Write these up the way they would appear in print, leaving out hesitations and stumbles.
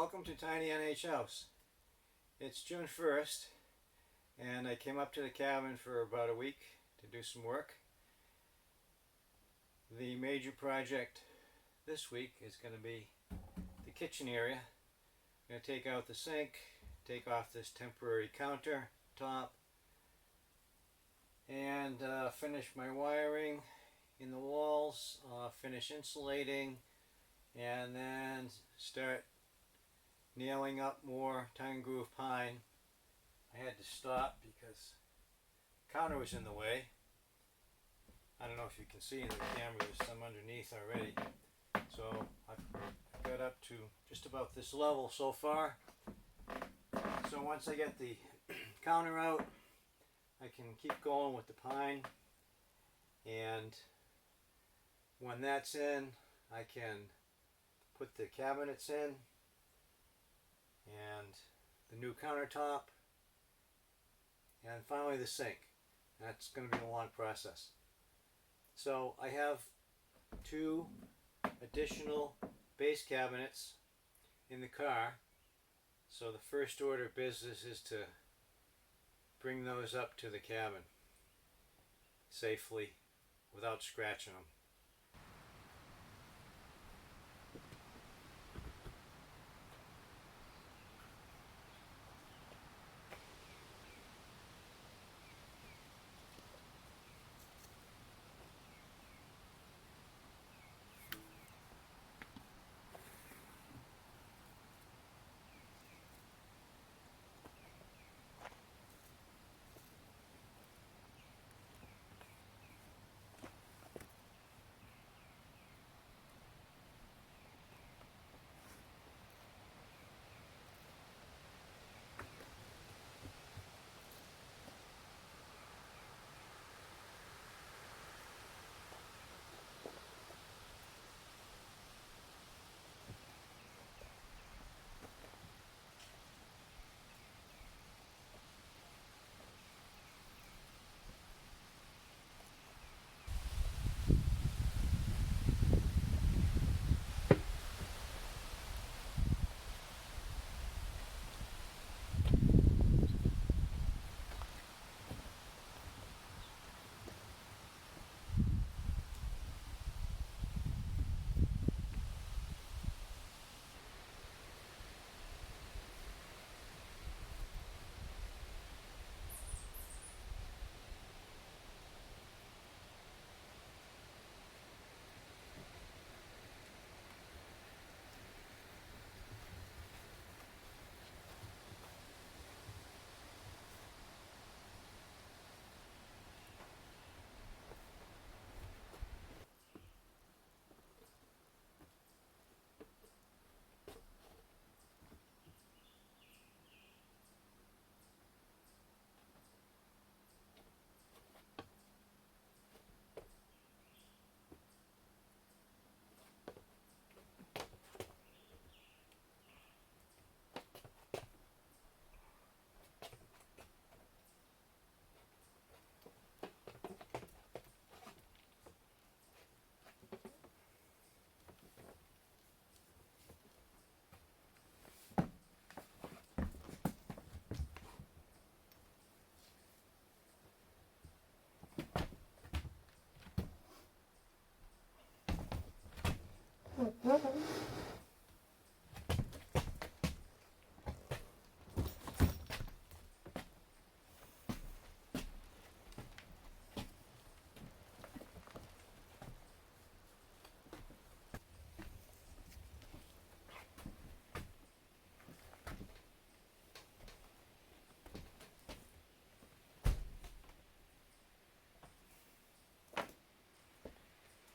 Welcome to Tiny NH House. It's June 1st and I came up to the cabin for about a week to do some work. The major project this week is going to be the kitchen area. I'm going to take out the sink, take off this temporary counter top, and finish my wiring in the walls, finish insulating, and then start nailing up more Tongue Groove pine. I had to stop because the counter was in the way. I don't know if you can see in the camera, there's some underneath already. So I've got up to just about this level so far. So once I get the counter out, I can keep going with the pine. And when that's in, I can put the cabinets in and the new countertop, and finally the sink. That's going to be a long process. So I have 2 additional base cabinets in the car. So the first order of business is to bring those up to the cabin safely without scratching them.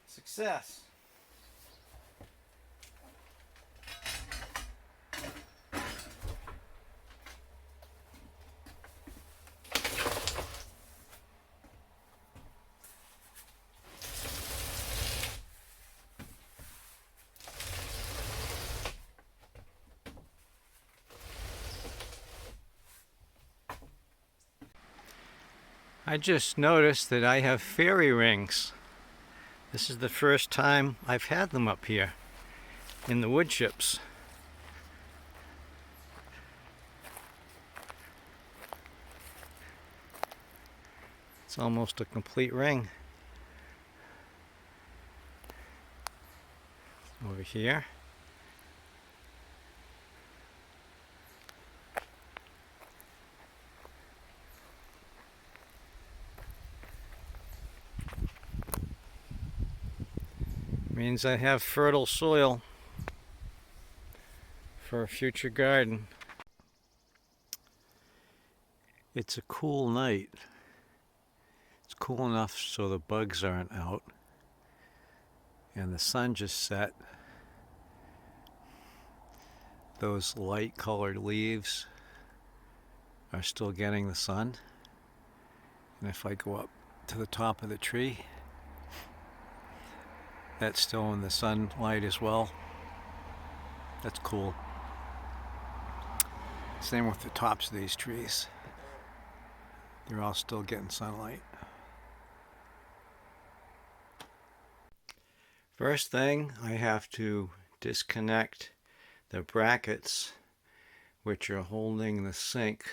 Success! I just noticed that I have fairy rings. This is the first time I've had them up here in the wood chips. It's almost a complete ring. Over here. Means I have fertile soil for a future garden. It's a cool night. It's cool enough so the bugs aren't out. And the sun just set. Those light colored leaves are still getting the sun. And if I go up to the top of the tree, that's still in the sunlight as well. That's cool. Same with the tops of these trees. They're all still getting sunlight. First thing, I have to disconnect the brackets which are holding the sink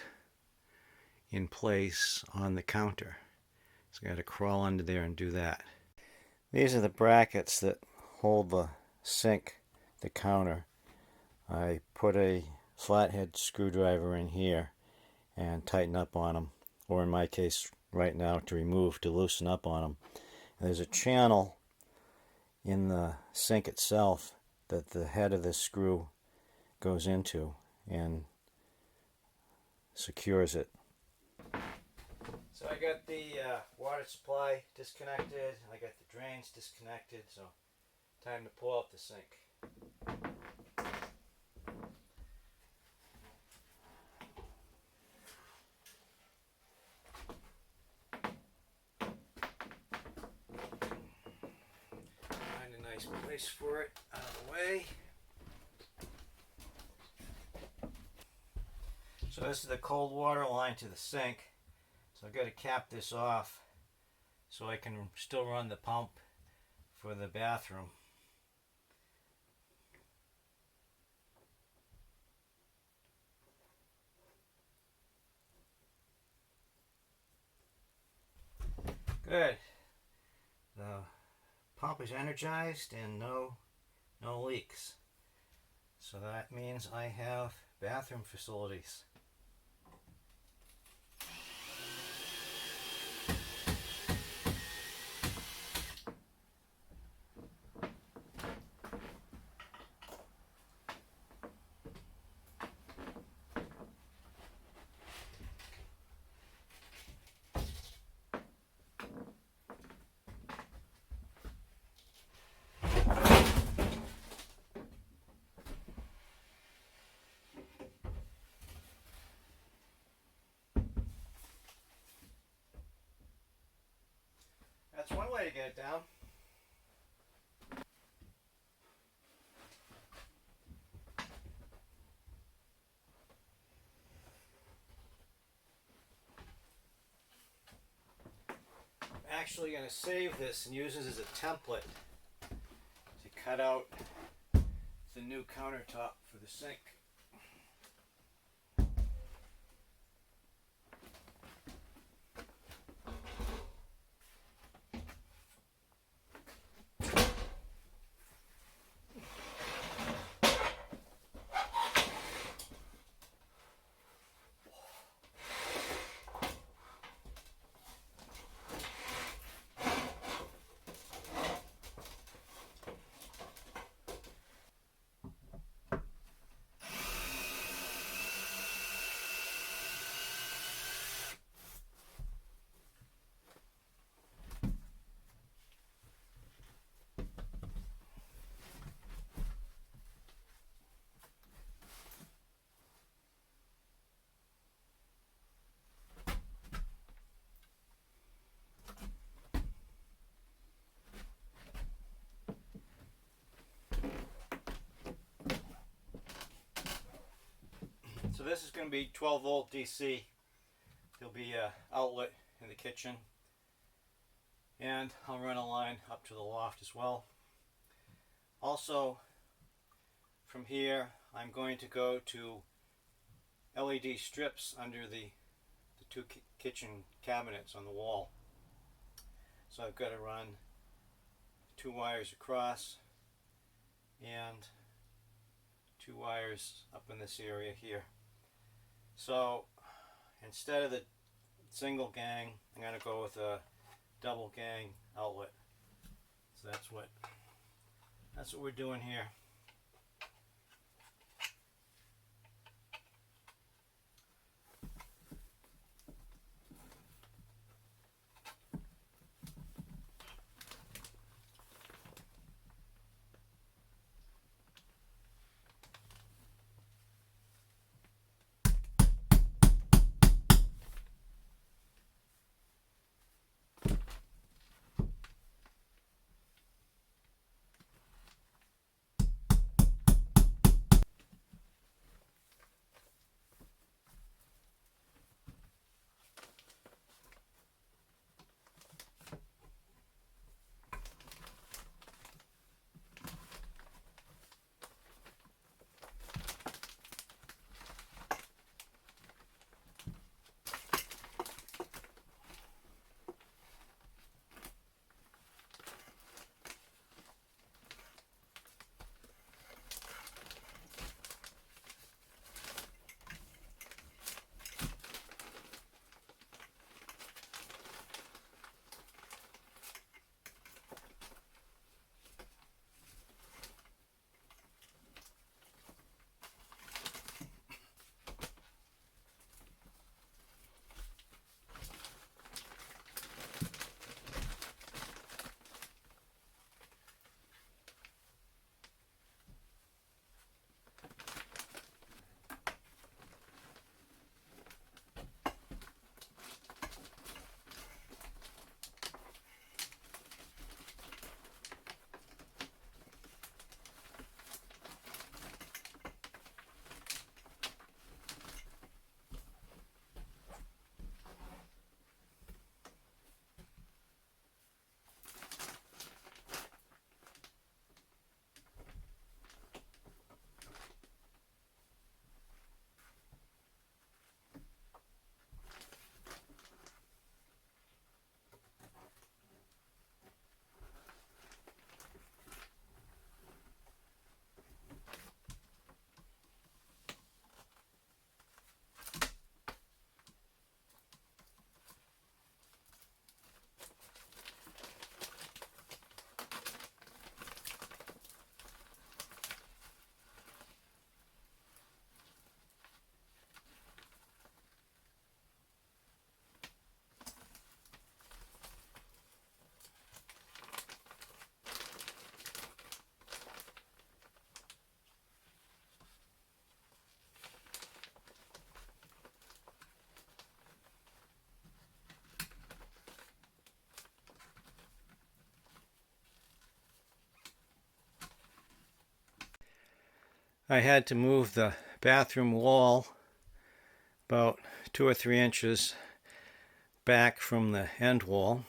in place on the counter. So I got to crawl under there and do that. These are the brackets that hold the sink, the counter. I put a flathead screwdriver in here and tighten up on them, or in my case right now to loosen up on them. And there's a channel in the sink itself that the head of this screw goes into and secures it. So I got the water supply disconnected, I got the drains disconnected, so time to pull out the sink. Find a nice place for it out of the way. So this is the cold water line to the sink. So I've got to cap this off so I can still run the pump for the bathroom. Good. The pump is energized and no leaks. So that means I have bathroom facilities. That's one way to get it down. I'm actually going to save this and use this as a template to cut out the new countertop for the sink. So this is going to be 12 volt DC. There'll be an outlet in the kitchen, and I'll run a line up to the loft as well. Also, from here I'm going to go to LED strips under the two kitchen cabinets on the wall. So I've got to run 2 wires across and 2 wires up in this area here. So instead of the single gang, I'm going to go with a double gang outlet. So that's what we're doing here. I had to move the bathroom wall about 2 or 3 inches back from the end wall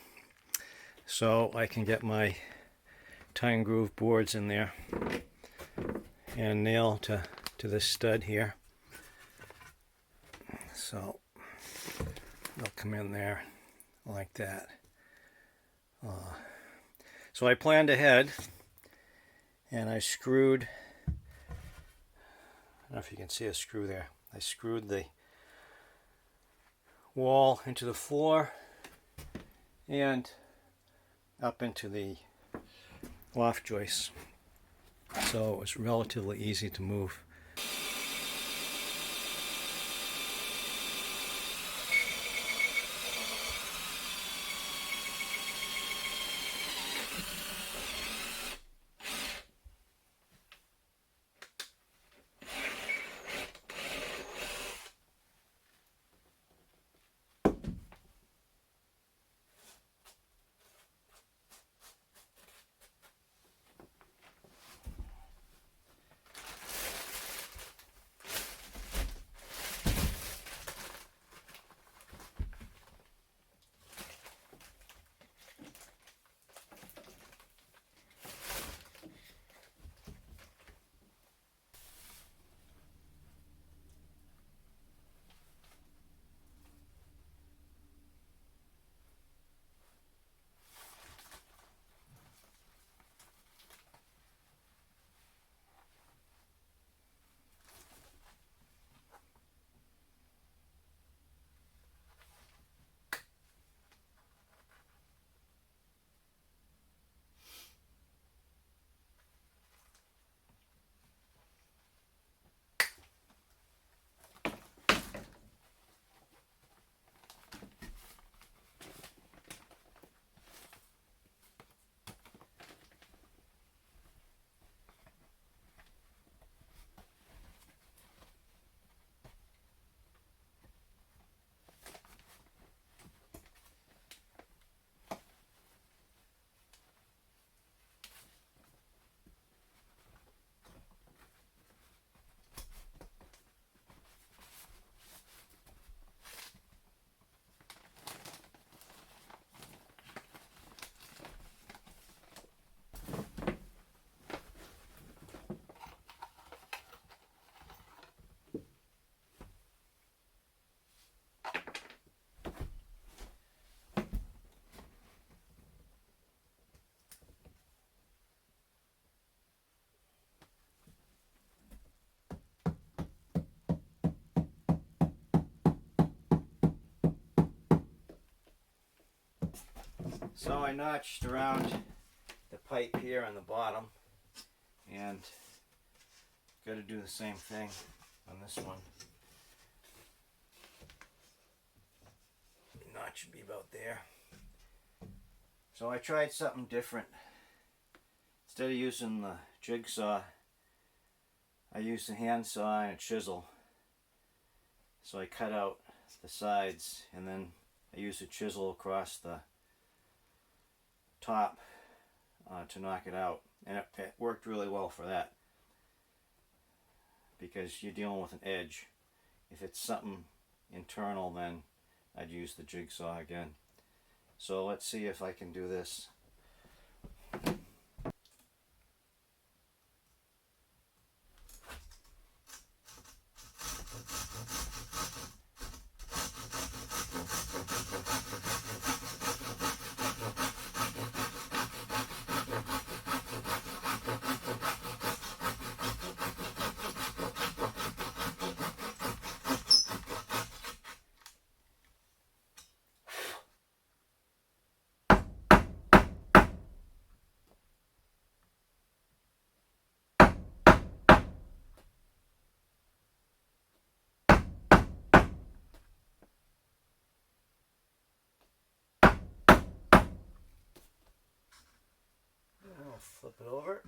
so I can get my tie and groove boards in there and nail to this stud here. So they'll come in there like that. So I planned ahead and I screwed, I don't know if you can see a screw there, I screwed the wall into the floor and up into the loft joists, so it was relatively easy to move. So I notched around the pipe here on the bottom, and got to do the same thing on this one. The notch should be about there. So I tried something different. Instead of using the jigsaw, I used a handsaw and a chisel. So I cut out the sides, and then I used a chisel across the top to knock it out. And it worked really well for that, because you're dealing with an edge. If it's something internal, then I'd use the jigsaw again. So let's see if I can do this. I'll flip it over.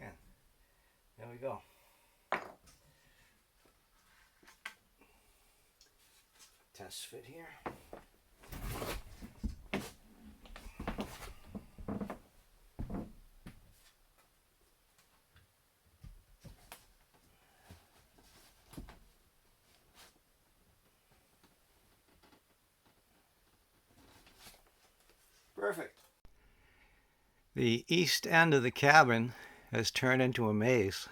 And there we go. Test fit here. Perfect. The east end of the cabin has turned into a maze.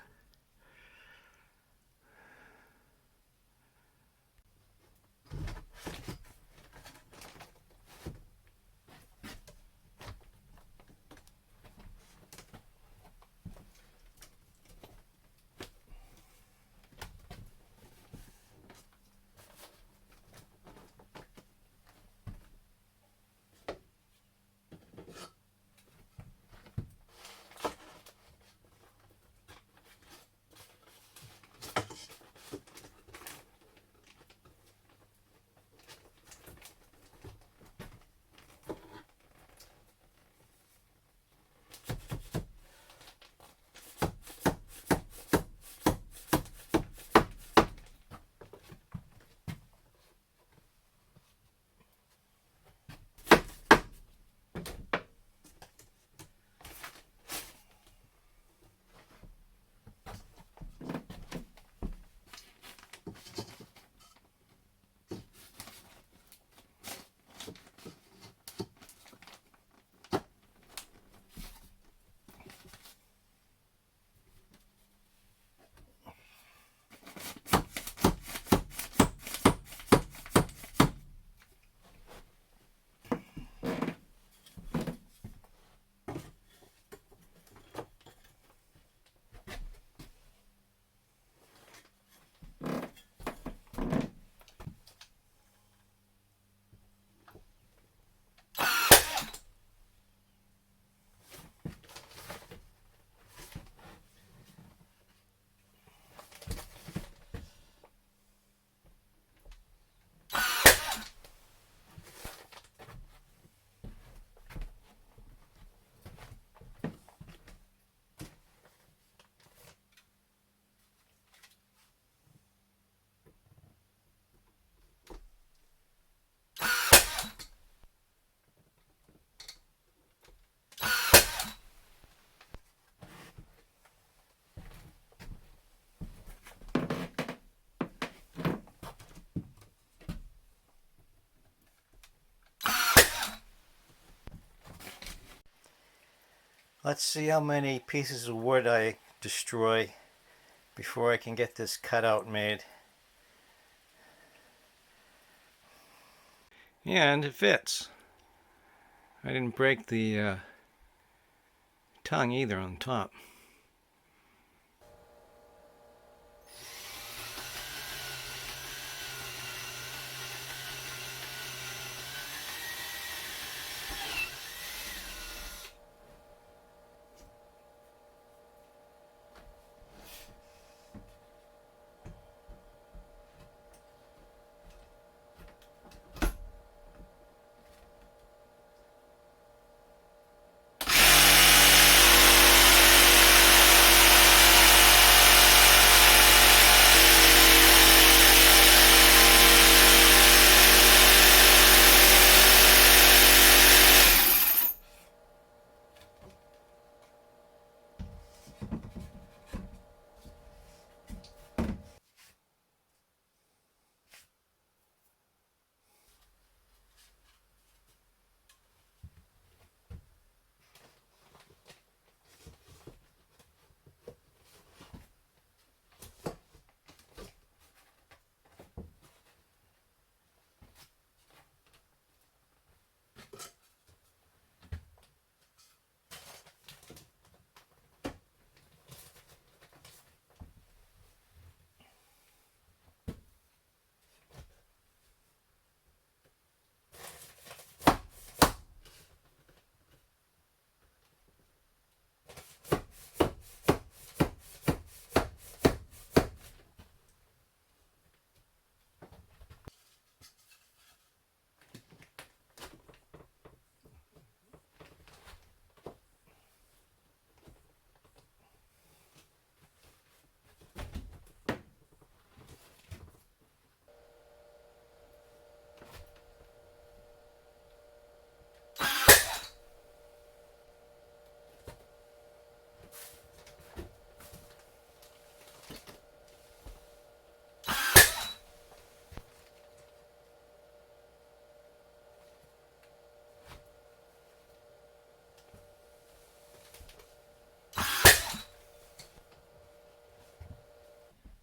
Let's see how many pieces of wood I destroy before I can get this cutout made. And it fits. I didn't break the tongue either on top.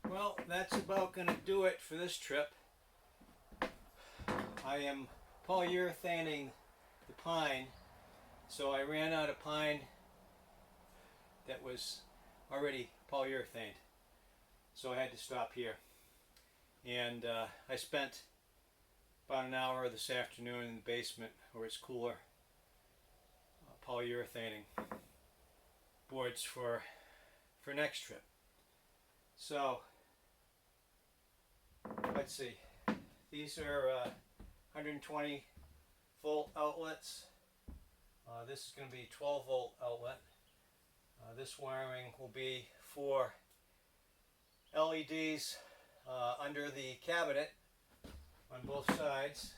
Well, that's about going to do it for this trip. I am polyurethaning the pine, so I ran out of pine that was already polyurethaned, so I had to stop here. And I spent about an hour this afternoon in the basement where it's cooler, polyurethaning boards for next trip. So let's see, these are 120 volt outlets. This is going to be a 12 volt outlet. This wiring will be for LEDs under the cabinet on both sides.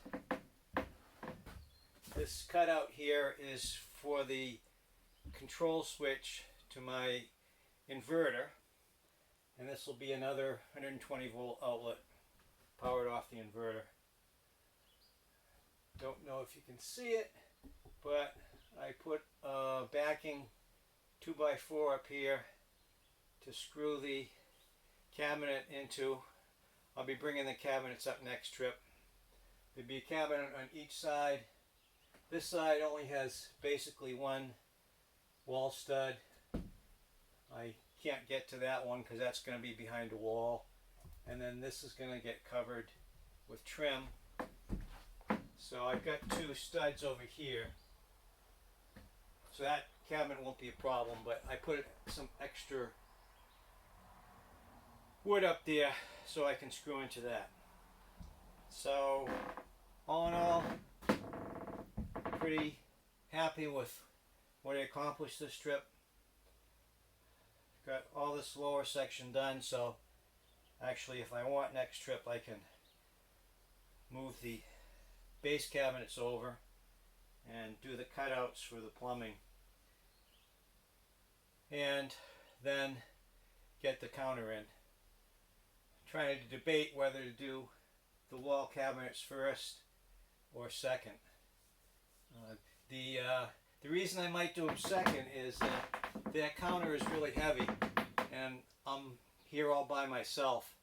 This cutout here is for the control switch to my inverter, and this will be another 120 volt outlet powered off the inverter. Don't know if you can see it, but I put a backing 2x4 up here to screw the cabinet into. I'll be bringing the cabinets up next trip. There'll be a cabinet on each side. This side only has basically one wall stud. I can't get to that one because that's going to be behind a wall. And then this is going to get covered with trim. So I've got two studs over here. So that cabinet won't be a problem, but I put some extra wood up there so I can screw into that. So all in all, pretty happy with what I accomplished this trip. Got all this lower section done, so actually if I want next trip I can move the base cabinets over and do the cutouts for the plumbing, and then get the counter in. Trying to debate whether to do the wall cabinets first or second. The reason I might do them second is that counter is really heavy, and I'm here all by myself,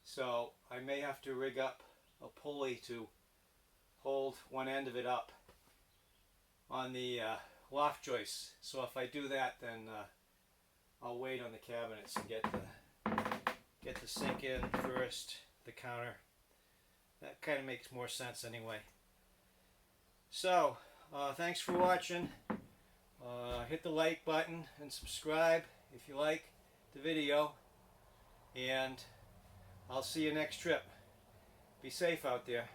so I may have to rig up a pulley to hold one end of it up on the loft joists. So if I do that, then I'll wait on the cabinets and get the sink in first, the counter. That kind of makes more sense anyway. So thanks for watching. Hit the like button and subscribe if you like the video, and I'll see you next trip. Be safe out there.